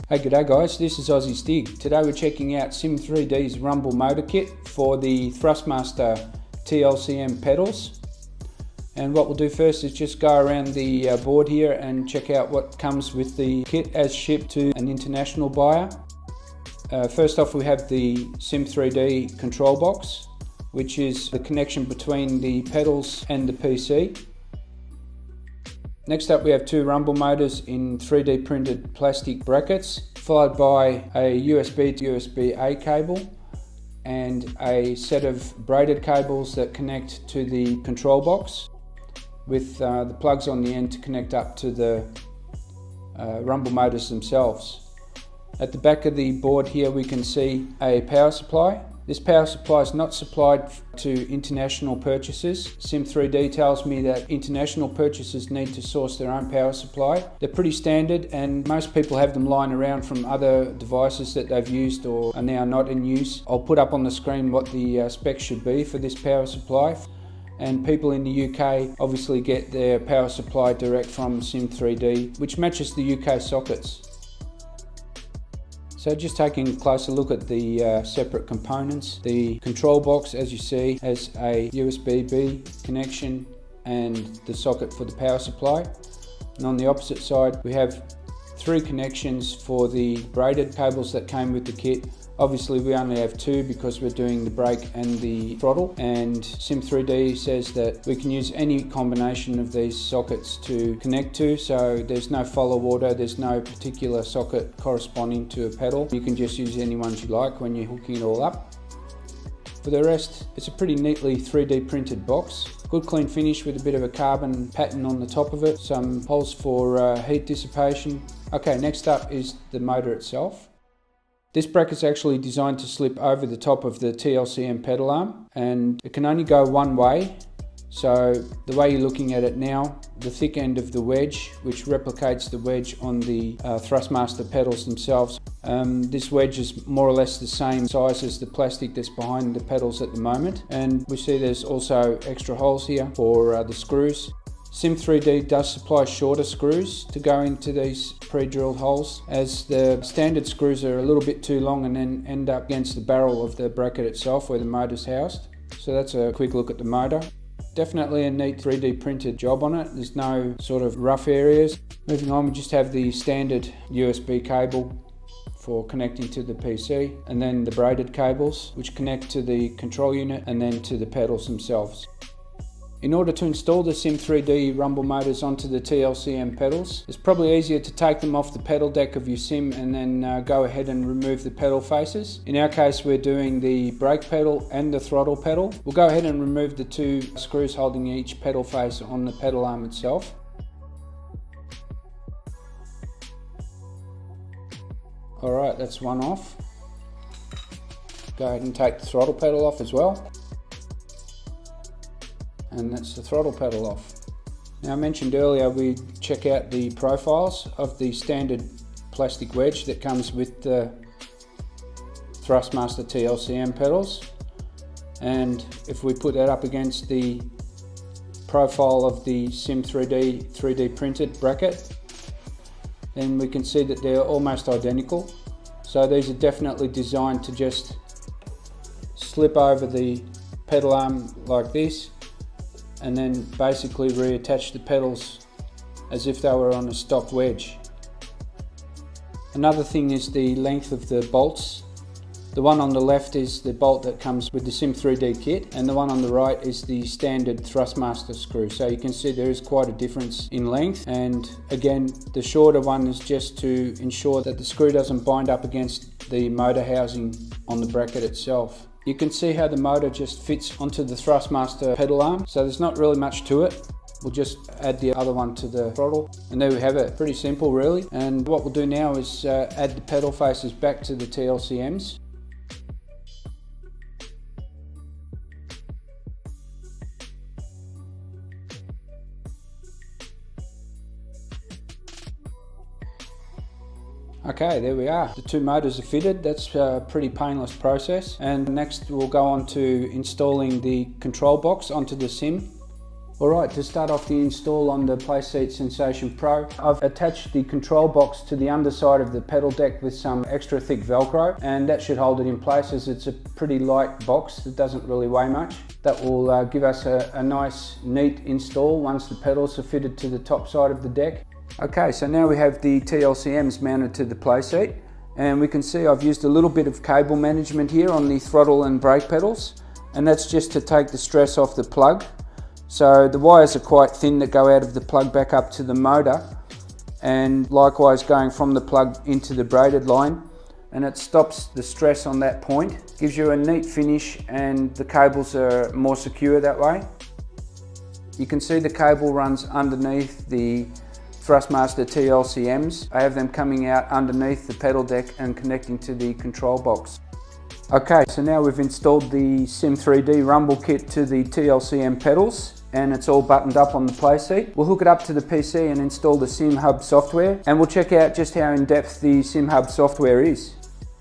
Hey, g'day guys, this is AussieStig. Today we're checking out SIMHUB's rumble motor kit for the Thrustmaster T-LCM pedals. And what we'll do first is just go around the board here and check out what comes with the kit as shipped to an international buyer. First off, we have the SIM3D control box, which is the connection between the pedals and the PC. Next up, we have two rumble motors in 3D printed plastic brackets, followed by a USB to USB-A cable and a set of braided cables that connect to the control box with the plugs on the end to connect up to the rumble motors themselves. At the back of the board here we can see a power supply. This power supply is not supplied to international purchasers. SIM3D tells me that international purchasers need to source their own power supply. They're pretty standard and most people have them lying around from other devices that they've used or are now not in use. I'll put up on the screen what the specs should be for this power supply. And people in the UK obviously get their power supply direct from SIM3D, which matches the UK sockets. So just taking a closer look at the separate components, the control box, as you see, has a USB-B connection and the socket for the power supply. And on the opposite side, we have three connections for the braided cables that came with the kit. Obviously we only have two because we're doing the brake and the throttle, and SIM3D says that we can use any combination of these sockets to connect to, so there's no follow order, there's no particular socket corresponding to a pedal. You can just use any ones you like when you're hooking it all up. For the rest, it's a pretty neatly 3D printed box. Good clean finish with a bit of a carbon pattern on the top of it, some holes for heat dissipation. Okay, next up is the motor itself. This bracket's actually designed to slip over the top of the T-LCM pedal arm, and it can only go one way. So the way you're looking at it now, the thick end of the wedge, which replicates the wedge on the Thrustmaster pedals themselves, this wedge is more or less the same size as the plastic that's behind the pedals at the moment. And we see there's also extra holes here for the screws. SIM3D does supply shorter screws to go into these pre-drilled holes, as the standard screws are a little bit too long and then end up against the barrel of the bracket itself where the motor's housed. So that's a quick look at the motor. Definitely a neat 3D printed job on it. There's no sort of rough areas. Moving on, we just have the standard USB cable for connecting to the PC, and then the braided cables which connect to the control unit and then to the pedals themselves. In order to install the SIM3D rumble motors onto the T-LCM pedals, it's probably easier to take them off the pedal deck of your Sim and then go ahead and remove the pedal faces. In our case, we're doing the brake pedal and the throttle pedal. We'll go ahead and remove the two screws holding each pedal face on the pedal arm itself. Alright, that's one off. Go ahead and take the throttle pedal off as well. And that's the throttle pedal off. Now, I mentioned earlier we check out the profiles of the standard plastic wedge that comes with the Thrustmaster T-LCM pedals, and if we put that up against the profile of the SIM3D 3D printed bracket, then we can see that they're almost identical. So these are definitely designed to just slip over the pedal arm like this, and then basically reattach the pedals as if they were on a stock wedge. Another thing is the length of the bolts. The one on the left is the bolt that comes with the SIM3D kit, and the one on the right is the standard Thrustmaster screw. So you can see there is quite a difference in length, and again the shorter one is just to ensure that the screw doesn't bind up against the motor housing on the bracket itself. You can see how the motor just fits onto the Thrustmaster pedal arm, so there's not really much to it. We'll just add the other one to the throttle, and there we have it. Pretty simple really. And what we'll do now is add the pedal faces back to the T-LCMs. Okay, there we are. The two motors are fitted. That's a pretty painless process. And next we'll go on to installing the control box onto the Sim. Alright, to start off the install on the Playseat Sensation Pro, I've attached the control box to the underside of the pedal deck with some extra thick Velcro, and that should hold it in place as it's a pretty light box that doesn't really weigh much. That will give us a nice, neat install once the pedals are fitted to the top side of the deck. Okay, so now we have the T-LCMs mounted to the Playseat, and we can see I've used a little bit of cable management here on the throttle and brake pedals, and that's just to take the stress off the plug. So the wires are quite thin that go out of the plug back up to the motor, and likewise going from the plug into the braided line, and it stops the stress on that point. Gives you a neat finish, and the cables are more secure that way. You can see the cable runs underneath the Thrustmaster T-LCMs. I have them coming out underneath the pedal deck and connecting to the control box. Okay, so now we've installed the Sim3D rumble kit to the T-LCM pedals, and it's all buttoned up on the Playseat. We'll hook it up to the PC and install the SIMHUB software, and we'll check out just how in depth the SIMHUB software is.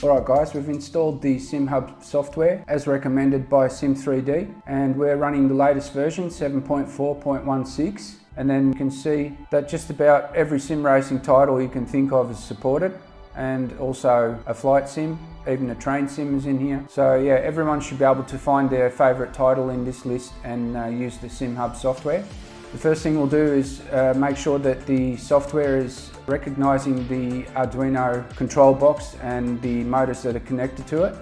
Alright guys, we've installed the SIMHUB software as recommended by Sim3D, and we're running the latest version, 7.4.16, and then you can see that just about every sim racing title you can think of is supported, and also a flight sim, even a train sim is in here. So yeah, everyone should be able to find their favourite title in this list and use the SIMHUB software. The first thing we'll do is make sure that the software is recognising the Arduino control box and the motors that are connected to it.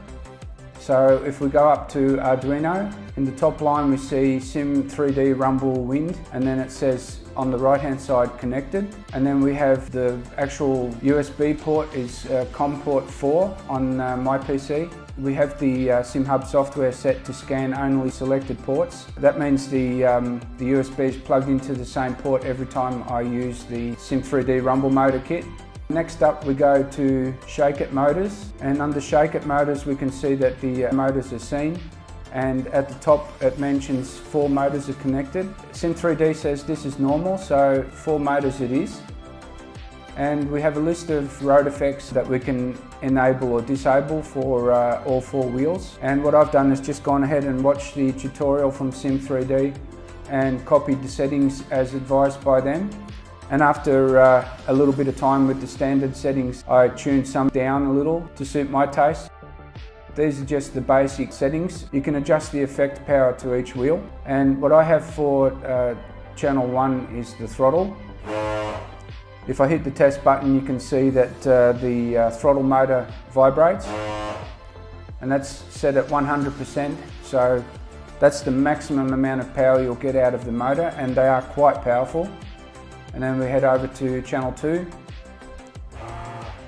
So if we go up to Arduino, in the top line we see Sim3D Rumble Wind, and then it says on the right hand side connected, and then we have the actual USB port is COM port 4 on my PC. We have the SIMHUB software set to scan only selected ports. That means the USB is plugged into the same port every time I use the Sim3D Rumble motor kit. Next up we go to Shake It Motors, and under Shake It Motors we can see that the motors are seen, and at the top it mentions 4 motors are connected. Sim3D says this is normal, so 4 motors it is. And we have a list of road effects that we can enable or disable for all 4 wheels. And what I've done is just gone ahead and watched the tutorial from Sim3D and copied the settings as advised by them. And after a little bit of time with the standard settings, I tuned some down a little to suit my taste. These are just the basic settings. You can adjust the effect power to each wheel. And what I have for channel 1 is the throttle. If I hit the test button, you can see that the throttle motor vibrates, and that's set at 100%. So that's the maximum amount of power you'll get out of the motor, and they are quite powerful. And then we head over to channel 2,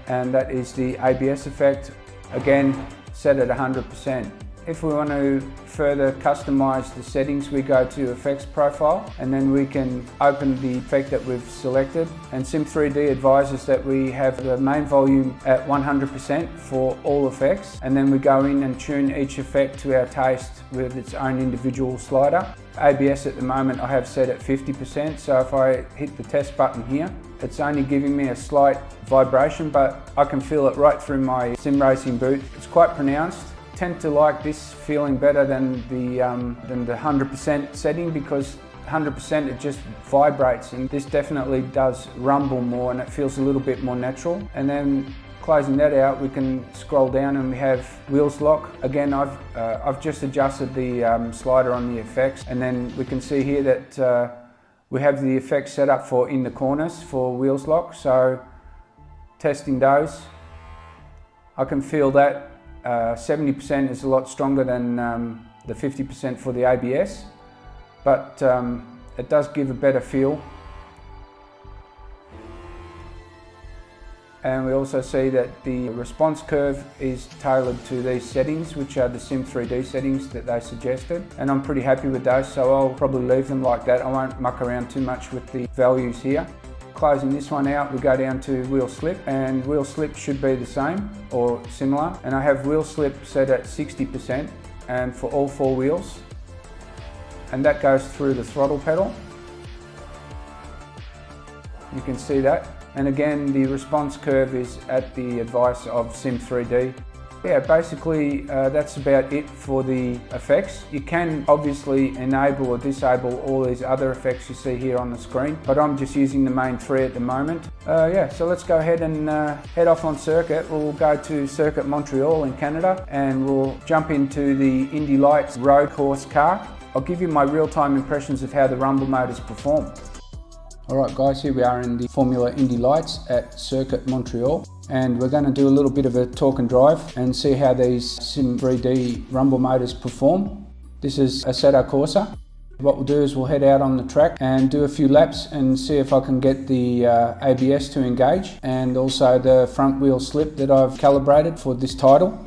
and that is the ABS effect, again set at 100%. If we want to further customize the settings, we go to Effects Profile, and then we can open the effect that we've selected. And Sim3D advises that we have the main volume at 100% for all effects, and then we go in and tune each effect to our taste with its own individual slider. ABS at the moment I have set at 50%, so if I hit the test button here, it's only giving me a slight vibration, but I can feel it right through my sim racing boot. It's quite pronounced. I tend to like this feeling better than the 100% setting, because 100% it just vibrates, and this definitely does rumble more and it feels a little bit more natural. And then closing that out, we can scroll down and we have wheels lock. Again, I've just adjusted the slider on the effects, and then we can see here that we have the effects set up for in the corners for wheels lock. So testing those, I can feel that 70% is a lot stronger than the 50% for the ABS, but it does give a better feel. And we also see that the response curve is tailored to these settings, which are the Sim3D settings that they suggested. And I'm pretty happy with those, so I'll probably leave them like that. I won't muck around too much with the values here. Closing this one out, we go down to wheel slip, and wheel slip should be the same or similar. And I have wheel slip set at 60% and for all 4 wheels. And that goes through the throttle pedal. You can see that. And again, the response curve is at the advice of Sim3D. Yeah, basically that's about it for the effects. You can obviously enable or disable all these other effects you see here on the screen, but I'm just using the main three at the moment. Yeah, so let's go ahead and head off on circuit. We'll go to Circuit Montreal in Canada and we'll jump into the Indy Lights road course car. I'll give you my real-time impressions of how the rumble motors perform. Alright guys, here we are in the Formula Indy Lights at Circuit Montreal, and we're going to do a little bit of a talk and drive and see how these Sim 3D rumble motors perform. This is Assetto Corsa. What we'll do is we'll head out on the track and do a few laps and see if I can get the ABS to engage, and also the front wheel slip that I've calibrated for this title.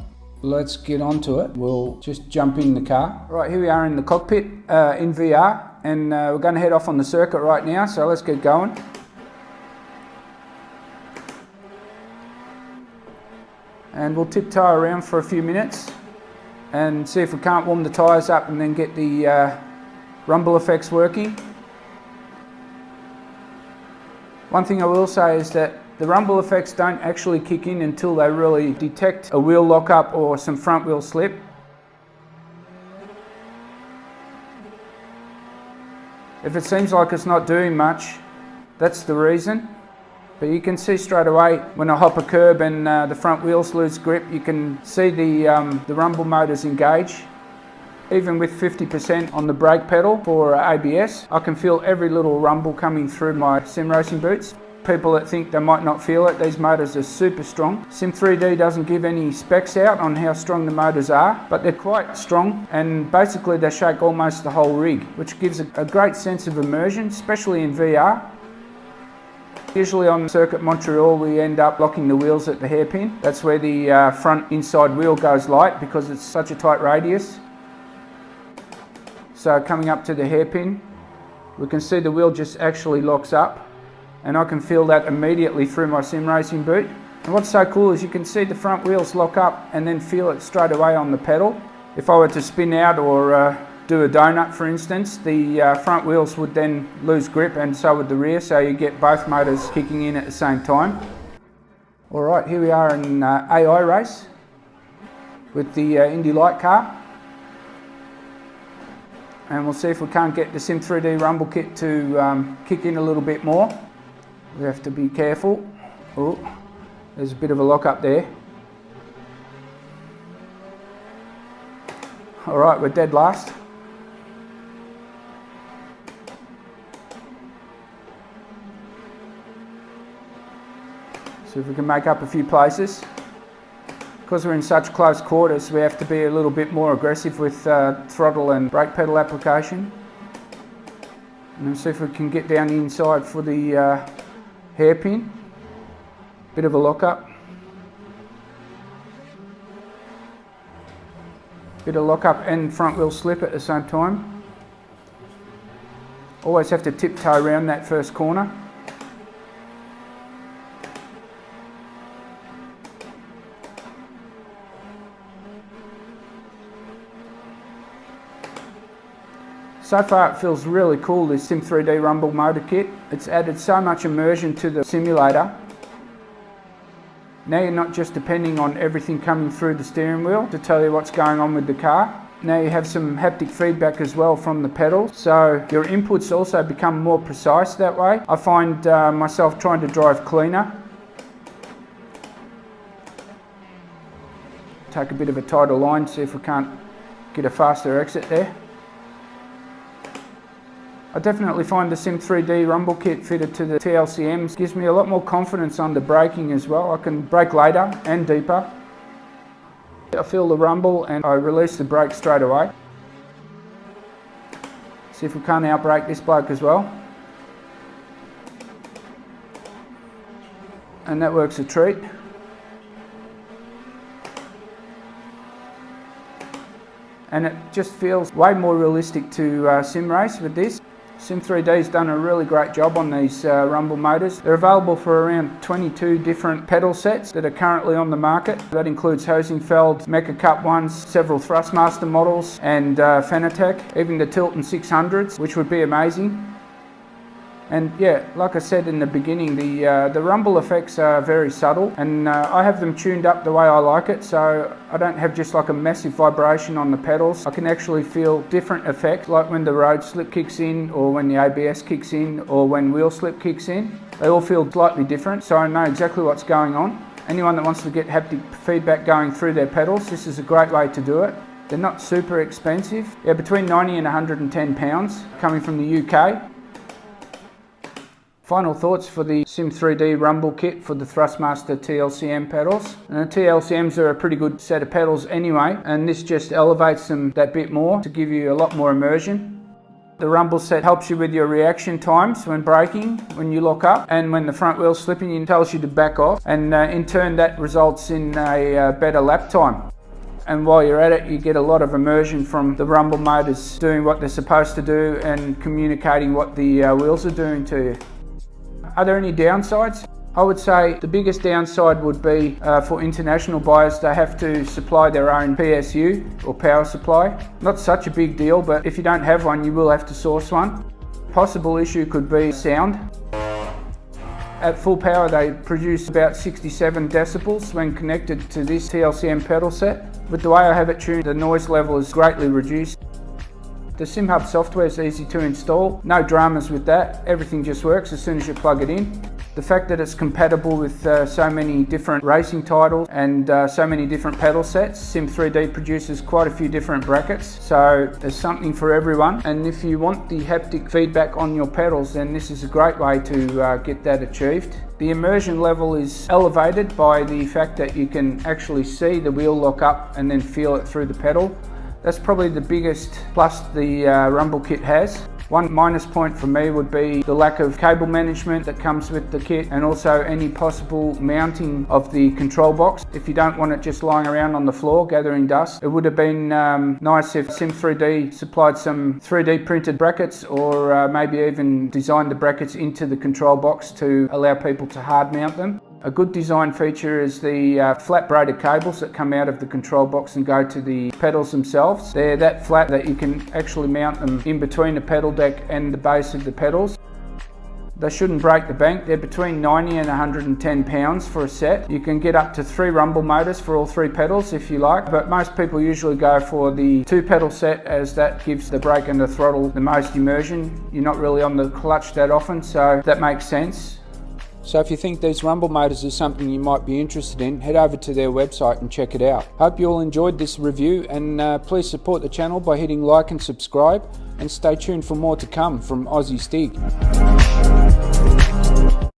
Let's get onto it. We'll just jump in the car. Right, here we are in the cockpit in VR. And we're going to head off on the circuit right now, so let's get going. And we'll tiptoe around for a few minutes and see if we can't warm the tyres up and then get the rumble effects working. One thing I will say is that the rumble effects don't actually kick in until they really detect a wheel lock-up or some front wheel slip. If it seems like it's not doing much, that's the reason. But you can see straight away when I hop a curb and the front wheels lose grip, you can see the rumble motors engage. Even with 50% on the brake pedal for ABS, I can feel every little rumble coming through my sim racing boots. People that think they might not feel it, these motors are super strong. Sim 3D doesn't give any specs out on how strong the motors are, but they're quite strong, and basically they shake almost the whole rig, which gives a great sense of immersion, especially in VR. Usually on Circuit Montreal we end up locking the wheels at the hairpin. That's where the front inside wheel goes light because it's such a tight radius. So coming up to the hairpin, we can see the wheel just actually locks up, and I can feel that immediately through my sim racing boot. And what's so cool is you can see the front wheels lock up and then feel it straight away on the pedal. If I were to spin out or do a donut, for instance, the front wheels would then lose grip, and so would the rear, so you get both motors kicking in at the same time. Alright, here we are in AI race with the Indy Light car. And we'll see if we can't get the Sim 3D rumble kit to kick in a little bit more. We have to be careful. Oh, there's a bit of a lock up there. Alright, we're dead last. See if we can make up a few places. Because we're in such close quarters, we have to be a little bit more aggressive with throttle and brake pedal application. And we'll see if we can get down the inside for the hairpin. Bit of a lock-up. Bit of lock-up and front wheel slip at the same time. Always have to tiptoe around that first corner. So far it feels really cool, this Sim 3D rumble motor kit. It's added so much immersion to the simulator. Now you're not just depending on everything coming through the steering wheel to tell you what's going on with the car. Now you have some haptic feedback as well from the pedals, so your inputs also become more precise that way. I find myself trying to drive cleaner. Take a bit of a tighter line, see if we can't get a faster exit there. I definitely find the Sim 3D rumble kit fitted to the T-LCMs gives me a lot more confidence on the braking as well. I can brake later and deeper. I feel the rumble and I release the brake straight away. See if we can't outbrake this bloke as well. And that works a treat. And it just feels way more realistic to sim race with this. Sim 3D's done a really great job on these rumble motors. They're available for around 22 different pedal sets that are currently on the market. That includes Hosingfeld, Mecha Cup ones, several Thrustmaster models and Fanatec, even the Tilton 600s, which would be amazing. And yeah, like I said in the beginning, the rumble effects are very subtle, and I have them tuned up the way I like it, so I don't have just like a massive vibration on the pedals. I can actually feel different effects, like when the road slip kicks in, or when the ABS kicks in, or when wheel slip kicks in. They all feel slightly different, so I know exactly what's going on. Anyone that wants to get haptic feedback going through their pedals, this is a great way to do it. They're not super expensive. Yeah, between 90 and 110 pounds, coming from the UK. Final thoughts for the Sim 3D rumble kit for the Thrustmaster T-LCM pedals. And the T-LCMs are a pretty good set of pedals anyway, and this just elevates them that bit more to give you a lot more immersion. The rumble set helps you with your reaction times when braking, when you lock up, and when the front wheel's slipping, it tells you to back off, and in turn that results in a better lap time. And while you're at it, you get a lot of immersion from the rumble motors doing what they're supposed to do and communicating what the wheels are doing to you. Are there any downsides? I would say the biggest downside would be for international buyers, they have to supply their own PSU or power supply. Not such a big deal, but if you don't have one, you will have to source one. Possible issue could be sound. At full power, they produce about 67 decibels when connected to this T-LCM pedal set. With the way I have it tuned, the noise level is greatly reduced. The SIMHUB software is easy to install, no dramas with that, everything just works as soon as you plug it in. The fact that it's compatible with so many different racing titles and so many different pedal sets. Sim 3D produces quite a few different brackets, so there's something for everyone. And if you want the haptic feedback on your pedals, then this is a great way to get that achieved. The immersion level is elevated by the fact that you can actually see the wheel lock up and then feel it through the pedal. That's probably the biggest plus the rumble kit has. One minus point for me would be the lack of cable management that comes with the kit, and also any possible mounting of the control box. If you don't want it just lying around on the floor gathering dust, it would have been nice if Sim 3D supplied some 3D printed brackets, or maybe even designed the brackets into the control box to allow people to hard mount them. A good design feature is the flat braided cables that come out of the control box and go to the pedals themselves. They're that flat that you can actually mount them in between the pedal deck and the base of the pedals. They shouldn't break the bank. They're between 90 and 110 pounds for a set. You can get up to 3 rumble motors for all 3 pedals if you like, but most people usually go for the 2 pedal set, as that gives the brake and the throttle the most immersion. You're not really on the clutch that often, so that makes sense. So if you think these rumble motors are something you might be interested in, head over to their website and check it out. Hope you all enjoyed this review, and please support the channel by hitting like and subscribe, and stay tuned for more to come from AussieStig.